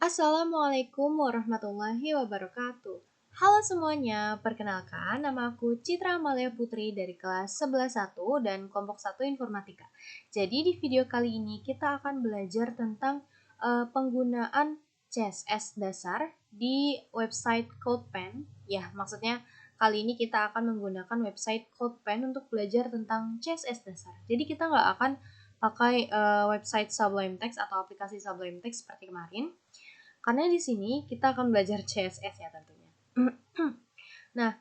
Assalamualaikum warahmatullahi wabarakatuh. Halo semuanya, perkenalkan nama aku Citra Amalia Putri dari kelas 11.1 dan kelompok 1 Informatika. Jadi di video kali ini kita akan belajar tentang penggunaan CSS dasar di website CodePen. Ya, maksudnya kali ini kita akan menggunakan website CodePen untuk belajar tentang CSS dasar. Jadi kita nggak akan pakai website Sublime Text atau aplikasi Sublime Text seperti kemarin. Karena di sini kita akan belajar CSS ya tentunya. Nah,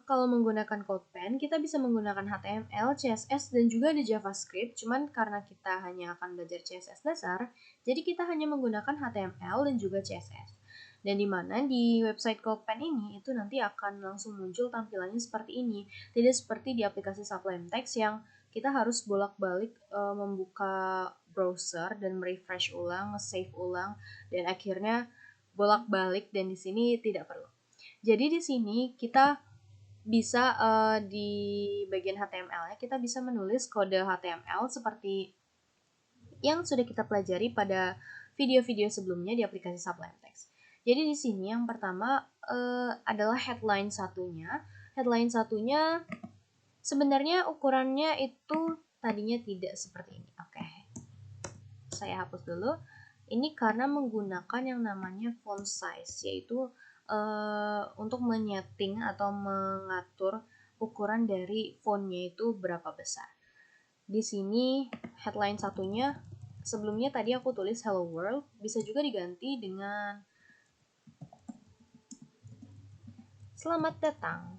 kalau menggunakan CodePen, kita bisa menggunakan HTML, CSS, dan juga ada JavaScript. Cuman karena kita hanya akan belajar CSS dasar, jadi kita hanya menggunakan HTML dan juga CSS. Dan di mana di website CodePen ini itu nanti akan langsung muncul tampilannya seperti ini. Tidak seperti di aplikasi Sublime Text yang kita harus bolak-balik membuka browser dan merefresh ulang, nge-save ulang, dan akhirnya bolak-balik, dan di sini tidak perlu. Jadi di sini kita bisa di bagian HTML-nya kita bisa menulis kode HTML seperti yang sudah kita pelajari pada video-video sebelumnya di aplikasi Sublime Text. Jadi di sini yang pertama adalah headline satunya. Headline satunya sebenarnya ukurannya itu tadinya tidak seperti ini. Oke. Saya hapus dulu. Ini karena menggunakan yang namanya font size, yaitu untuk menyeting atau mengatur ukuran dari fontnya itu berapa besar. Di sini headline satunya, sebelumnya tadi aku tulis Hello World, bisa juga diganti dengan Selamat Datang.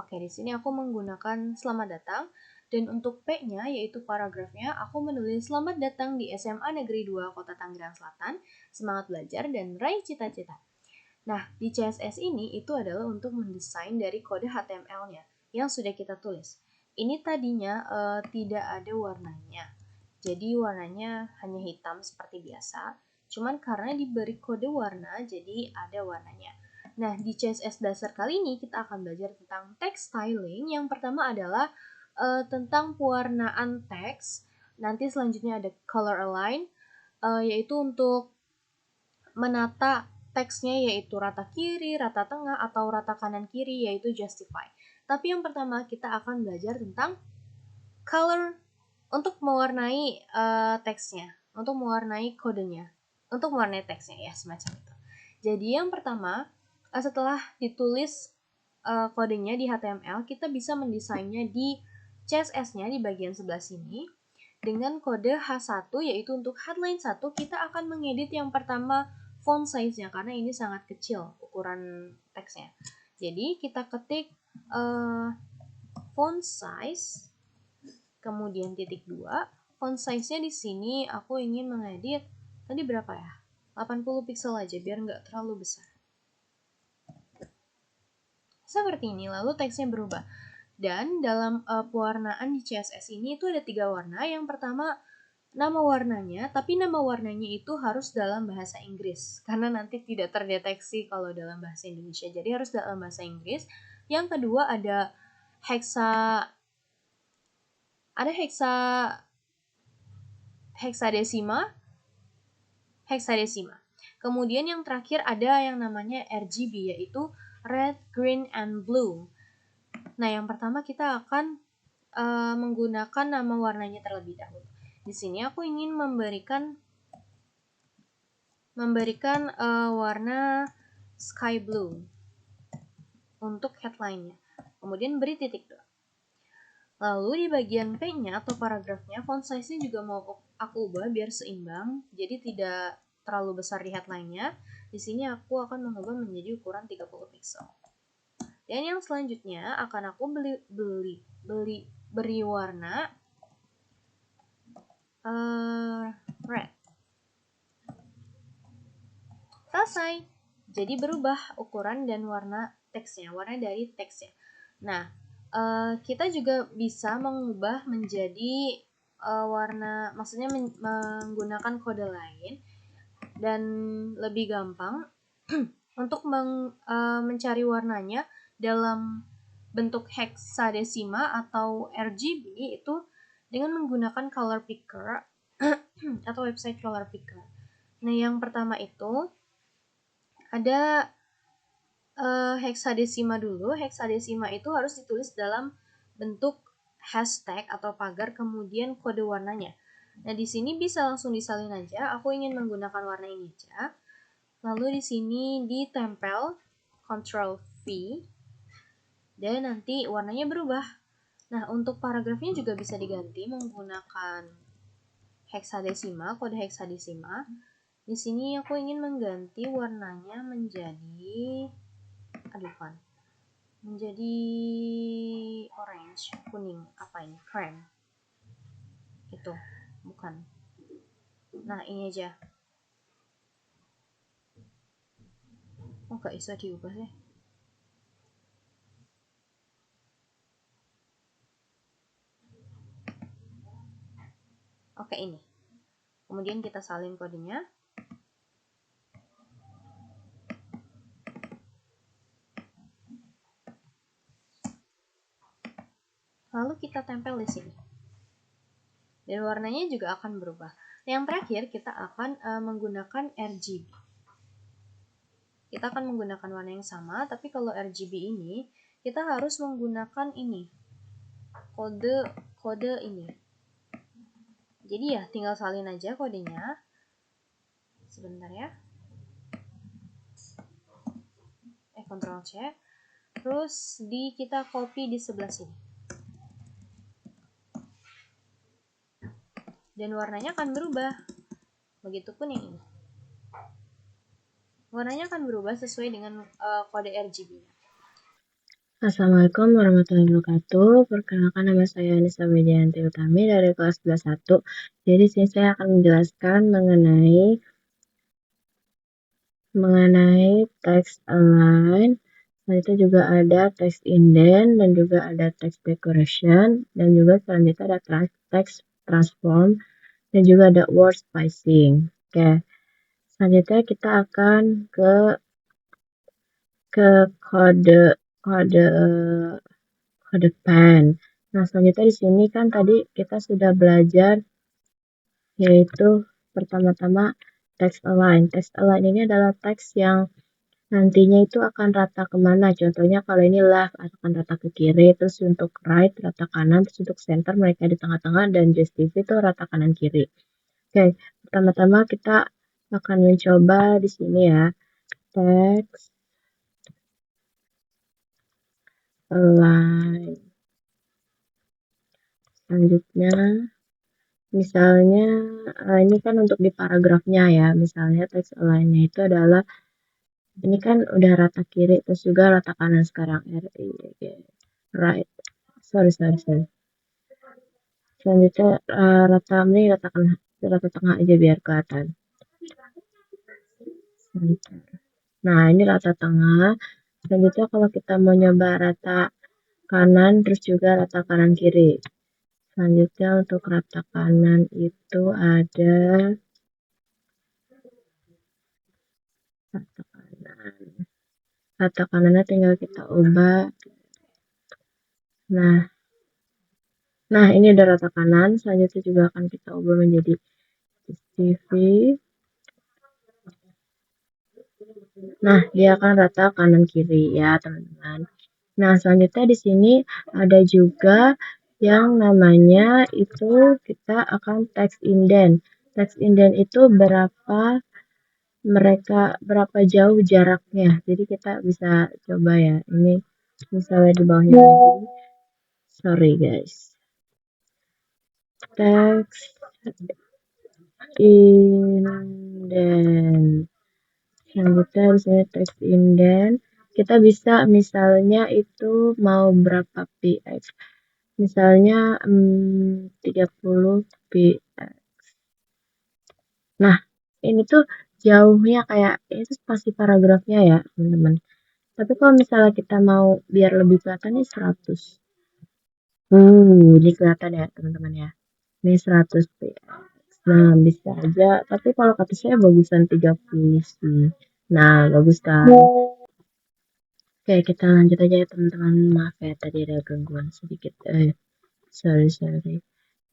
Oke, di sini aku menggunakan Selamat Datang. Dan untuk P-nya, yaitu paragrafnya, aku menulis Selamat datang di SMA Negeri 2 Kota Tangerang Selatan, semangat belajar dan raih cita-cita. Nah, di CSS ini itu adalah untuk mendesain dari kode HTML-nya yang sudah kita tulis. Ini tadinya tidak ada warnanya. Jadi warnanya hanya hitam seperti biasa. Cuman karena diberi kode warna, jadi ada warnanya. Nah, di CSS dasar kali ini kita akan belajar tentang text styling. Yang pertama adalah tentang pewarnaan teks. Nanti selanjutnya ada color align, yaitu untuk menata teksnya, yaitu rata kiri, rata tengah, atau rata kanan kiri, yaitu justify. Tapi yang pertama kita akan belajar tentang color untuk mewarnai teksnya, untuk mewarnai kodenya, untuk mewarnai teksnya ya, semacam itu. Jadi yang pertama, setelah ditulis kodenya di HTML, kita bisa mendesainnya di CSS-nya di bagian sebelah sini dengan kode H1, yaitu untuk headline 1 kita akan mengedit yang pertama font size-nya karena ini sangat kecil ukuran teksnya. Jadi kita ketik font size, kemudian titik 2. Font size-nya di sini aku ingin mengedit tadi berapa ya? 80 pixel aja biar nggak terlalu besar. Seperti ini, lalu teksnya berubah. Dan dalam pewarnaan di CSS ini itu ada 3 warna. Yang pertama nama warnanya, tapi nama warnanya itu harus dalam bahasa Inggris karena nanti tidak terdeteksi kalau dalam bahasa Indonesia. Jadi harus dalam bahasa Inggris. Yang kedua ada hexadesima. Kemudian yang terakhir ada yang namanya RGB, yaitu red, green, and blue. Nah, yang pertama kita akan menggunakan nama warnanya terlebih dahulu. Di sini aku ingin memberikan warna sky blue untuk headline-nya. Kemudian beri titik 2. Lalu di bagian P-nya atau paragrafnya, font size-nya juga mau aku ubah biar seimbang, jadi tidak terlalu besar di headline-nya. Di sini aku akan mengubah menjadi ukuran 30 pixel. Dan yang selanjutnya akan aku beri warna red. Selesai. Jadi berubah ukuran dan warna teksnya, warna dari teksnya. Nah, kita juga bisa mengubah menjadi warna, maksudnya menggunakan kode lain dan lebih gampang untuk mencari warnanya dalam bentuk hexadesima atau RGB itu dengan menggunakan color picker atau website color picker. Nah, yang pertama itu ada heksadesima dulu. Heksadesima itu harus ditulis dalam bentuk hashtag atau pagar, kemudian kode warnanya. Nah, di sini bisa langsung disalin aja. Aku ingin menggunakan warna ini aja. Lalu di sini ditempel Ctrl V dan nanti warnanya berubah. Nah, untuk paragrafnya juga bisa diganti menggunakan heksadesima, kode heksadesima. Di sini aku ingin mengganti warnanya menjadi menjadi orange, kuning, apa ini? Cream. Itu, bukan. Nah, ini aja. Oh, gak bisa diubah ya. Oke, ini. Kemudian kita salin kodenya. Lalu kita tempel di sini. Dan warnanya juga akan berubah. Yang terakhir kita akan menggunakan RGB. Kita akan menggunakan warna yang sama, tapi kalau RGB ini kita harus menggunakan ini. Kode ini. Jadi ya tinggal salin aja kodenya. Sebentar ya. Ctrl C. Terus kita copy di sebelah sini. Dan warnanya akan berubah. Begitupun yang ini. Warnanya akan berubah sesuai dengan kode RGB. Assalamualaikum warahmatullahi wabarakatuh. Perkenalkan, nama saya Anissa Widianti Utami dari kelas 11-1. Jadi sini saya akan menjelaskan mengenai text align. Itu juga ada text indent dan juga ada text decoration dan juga selanjutnya ada text transform dan juga ada word spacing. Oke. Selanjutnya kita akan ke kode depan. Nah, selanjutnya di sini kan tadi kita sudah belajar yaitu pertama-tama text align. Text align ini adalah teks yang nantinya itu akan rata kemana. Contohnya kalau ini left akan rata ke kiri, terus untuk right rata kanan, terus untuk center mereka di tengah-tengah, dan justify itu rata kanan kiri. Oke, pertama-tama kita akan mencoba di sini ya. Text align. Selanjutnya misalnya ini kan untuk di paragrafnya ya, misalnya text align-nya itu adalah ini kan udah rata kiri terus juga rata kanan sekarang, right, sorry. Selanjutnya rata tengah aja biar kelihatan. Nah, ini rata tengah. Selanjutnya kalau kita mau nyoba rata kanan terus juga rata kanan kiri. Selanjutnya untuk rata kanan itu ada rata kanannya tinggal kita ubah. Nah, ini udah rata kanan. Selanjutnya juga akan kita ubah menjadi TV. Nah, dia akan rata kanan kiri ya, teman-teman. Nah, selanjutnya di sini ada juga yang namanya itu kita akan text indent. Text indent itu berapa jauh jaraknya. Jadi kita bisa coba ya. Ini misalnya di bawahnya lagi. Sorry guys. Text indent. Selanjutnya di sini text indent. Kita bisa misalnya itu mau berapa px. Misalnya 30 px. Nah, ini tuh jauhnya kayak itu spasi paragrafnya ya, teman-teman. Tapi kalau misalnya kita mau biar lebih kelihatan nih 100. Ini kelihatan ya, teman-teman ya. Ini 100 px. Nah, bisa aja. Tapi kalau kata saya bagusan 30 sih. Nah, bagus kan? Oke, kita lanjut aja ya, teman-teman. Maaf ya, tadi ada gangguan sedikit. Sorry.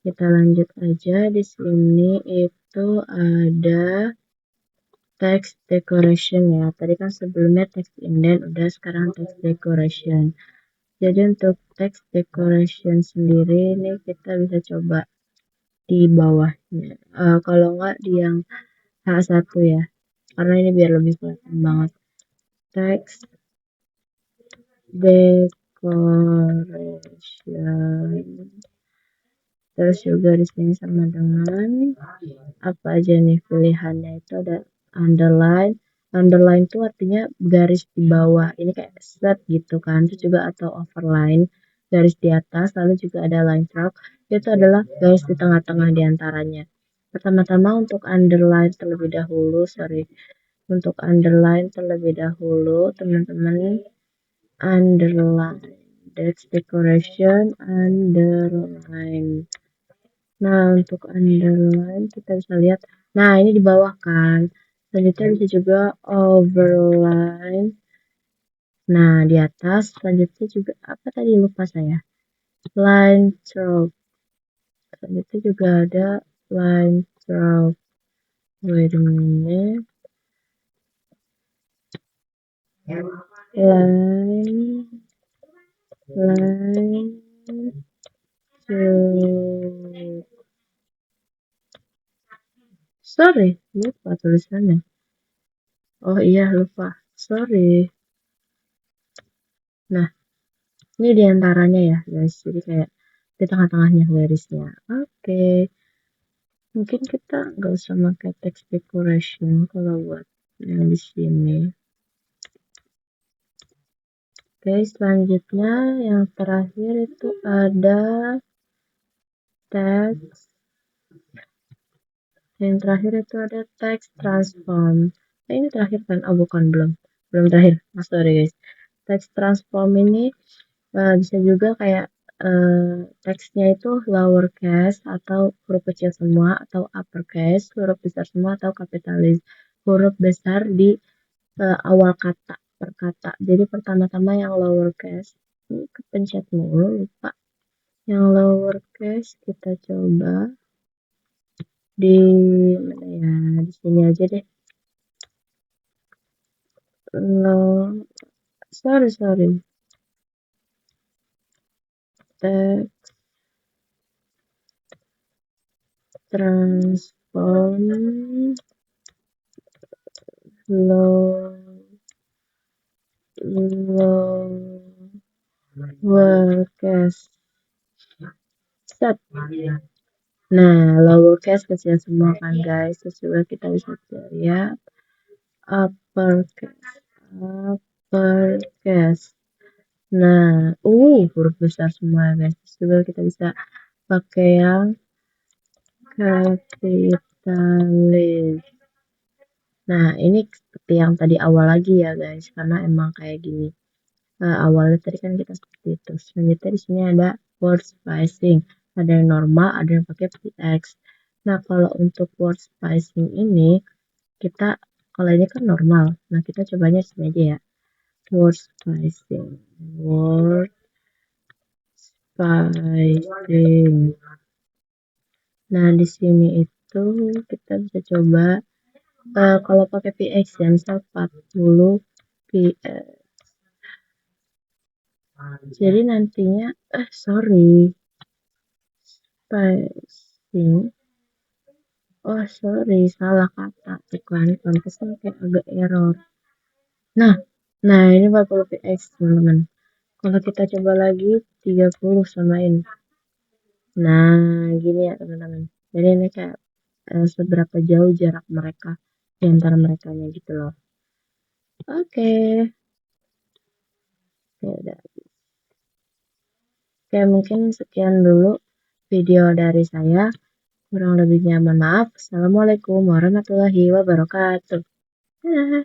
Kita lanjut aja. Di sini itu ada text decoration ya. Tadi kan sebelumnya text indent, udah sekarang text decoration. Jadi untuk text decoration sendiri ini kita bisa coba di bawahnya. Kalau nggak di yang H1 ya, karena ini biar lebih kelihatan banget. Text decoration. Terus juga di sini sama dengan apa aja nih pilihannya itu ada underline. Underline itu artinya garis di bawah. Ini kayak set gitu kan. Terus juga atau overline garis di atas. Lalu juga ada line stroke. Itu adalah garis di tengah-tengah di antaranya. Pertama-tama untuk underline terlebih dahulu. Sorry. Untuk underline terlebih dahulu teman-teman. Underline. That's decoration underline. Nah, untuk underline kita bisa lihat. Nah, ini di bawah kan. Selanjutnya bisa juga overline. Nah, di atas selanjutnya juga apa tadi lupa saya. Line stroke. Selanjutnya juga ada line stroke. Wait a minute. Line stroke. Sorry, lupa tulisannya. Oh iya, lupa. Sorry. Nah, ini diantaranya ya guys, jadi kayak di tengah-tengahnya garisnya. Oke, mungkin kita nggak usah pakai text decoration kalau buat yang di sini. Oke, selanjutnya yang terakhir itu ada text. Yang terakhir itu ada text transform. Nah, ini terakhir kan? Oh bukan, belum terakhir. Sorry guys. Text transform ini bisa juga kayak teksnya itu lowercase atau huruf kecil semua atau uppercase, huruf besar semua atau kapitalis, huruf besar di awal kata per kata. Jadi pertama-tama yang lowercase, ini kepencet mulu lupa. Yang lowercase kita coba di mana ya? Di sini aja deh. Sorry. Text transform lowercase set. Nah, lowercase kecil semua kan guys. Terus juga kita bisa lihat uppercase. Uppercase. Nah, huruf besar semua guys. Terus juga kita bisa pakai yang kapitalis. Nah, ini seperti yang tadi awal lagi ya guys, karena emang kayak gini. Awalnya tadi kan kita seperti itu. Selanjutnya di sini ada word spacing. Ada yang normal, ada yang pakai px. Nah, kalau untuk word spacing ini kita kalau ini kan normal. Nah, kita cobanya di sini aja ya. Word spacing. Word spacing. Nah, di sini itu kita bisa coba kalau pakai px ya, misal 40 px. Jadi nantinya sorry. Spacing. Oh, sorry, salah kata. Tuh kan, pantesan kayak agak error. Nah, ini 40 px, teman-teman. Kalau kita coba lagi, 30 samain. Nah, gini ya, teman-teman. Jadi ini kayak seberapa jauh jarak mereka di antara mereka gitu loh. Oke. Ya udah. Oke, mungkin sekian dulu video dari saya. Kurang lebihnya mohon maaf. Assalamualaikum warahmatullahi wabarakatuh. Dadah.